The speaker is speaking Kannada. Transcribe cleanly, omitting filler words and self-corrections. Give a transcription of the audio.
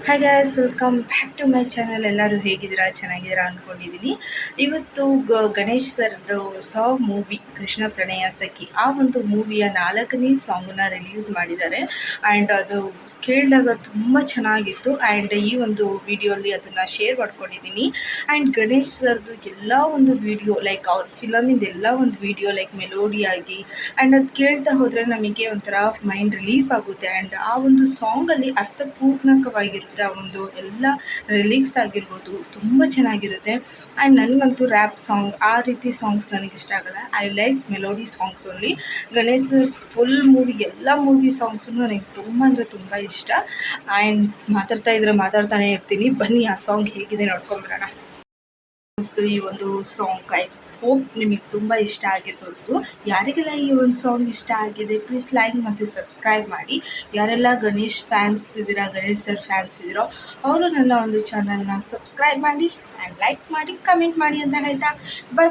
Hi guys, welcome back to my channel. ಎಲ್ಲರೂ ಹೇಗಿದ್ದೀರಾ? ಚೆನ್ನಾಗಿದ್ದೀರಾ ಅಂದ್ಕೊಂಡಿದ್ದೀನಿ. ಇವತ್ತು ಗಣೇಶ್ ಸರ್ದು ಮೂವಿ ಕೃಷ್ಣ ಪ್ರಣಯ ಸಖಿ, ಆ ಒಂದು ಮೂವಿಯ 4ನೇ ಸಾಂಗನ್ನ ರಿಲೀಸ್ ಮಾಡಿದ್ದಾರೆ. ಆ್ಯಂಡ್ ಅದು ಕೇಳಿದಾಗ ತುಂಬ ಚೆನ್ನಾಗಿತ್ತು. ಆ್ಯಂಡ್ ಈ ಒಂದು ವಿಡಿಯೋಲಿ ಅದನ್ನು ಶೇರ್ ಮಾಡ್ಕೊಂಡಿದ್ದೀನಿ. ಆ್ಯಂಡ್ ಗಣೇಶ್ ಸರ್ದು ಎಲ್ಲ ಒಂದು ವಿಡಿಯೋ, ಲೈಕ್ ಅವ್ರ ಫಿಲಮಿಂದ ಎಲ್ಲ ಒಂದು ವಿಡಿಯೋ ಲೈಕ್ ಮೆಲೋಡಿಯಾಗಿ, ಆ್ಯಂಡ್ ಅದು ಕೇಳ್ತಾ ಹೋದರೆ ನಮಗೆ ಒಂಥರ ಮೈಂಡ್ ರಿಲೀಫ್ ಆಗುತ್ತೆ. ಆ್ಯಂಡ್ ಆ ಒಂದು ಸಾಂಗಲ್ಲಿ ಅರ್ಥಪೂರ್ಣಕವಾಗಿರುತ್ತೆ. ಆ ಒಂದು ಎಲ್ಲ ರಿಲೀಕ್ಸ್ ಆಗಿರ್ಬೋದು, ತುಂಬ ಚೆನ್ನಾಗಿರುತ್ತೆ. ಆ್ಯಂಡ್ ನನಗಂತೂ ರ್ಯಾಪ್ ಸಾಂಗ್, ಆ ರೀತಿ ಸಾಂಗ್ಸ್ ನನಗಿಷ್ಟ ಆಗಲ್ಲ. I like melody songs only. Ganesh sir full movie, ಎಲ್ಲ ಮೂವಿ ಸಾಂಗ್ಸು ನನಗೆ ತುಂಬ ಅಂದರೆ ತುಂಬ ಇಷ್ಟ. ಆ್ಯಂಡ್ ಮಾತಾಡ್ತಾನೆ ಇರ್ತೀನಿ. ಬನ್ನಿ ಆ ಸಾಂಗ್ ಹೇಗಿದೆ ನೋಡ್ಕೊಂಬರೋಣ. ಈ ಒಂದು ಸಾಂಗ್ ಆಯ್ತು, ಹೋಪ್ ನಿಮಗೆ ತುಂಬ ಇಷ್ಟ ಆಗಿರ್ಬೋದು. ಯಾರಿಗೆಲ್ಲ ಈ ಒಂದು ಸಾಂಗ್ ಇಷ್ಟ ಆಗಿದೆ ಪ್ಲೀಸ್ ಲೈಕ್ ಮತ್ತು ಸಬ್ಸ್ಕ್ರೈಬ್ ಮಾಡಿ. ಯಾರೆಲ್ಲ ಗಣೇಶ್ ಫ್ಯಾನ್ಸ್ ಇದ್ದೀರಾ, ಗಣೇಶ್ ಸರ್ ಫ್ಯಾನ್ಸ್ ಇದ್ದೀರೋ ಅವರು ನನ್ನ ಒಂದು ಚಾನಲ್ನ ಸಬ್ಸ್ಕ್ರೈಬ್ ಮಾಡಿ ಆ್ಯಂಡ್ ಲೈಕ್ ಮಾಡಿ, ಕಮೆಂಟ್ ಮಾಡಿ ಅಂತ ಹೇಳ್ತಾ ಬೈ.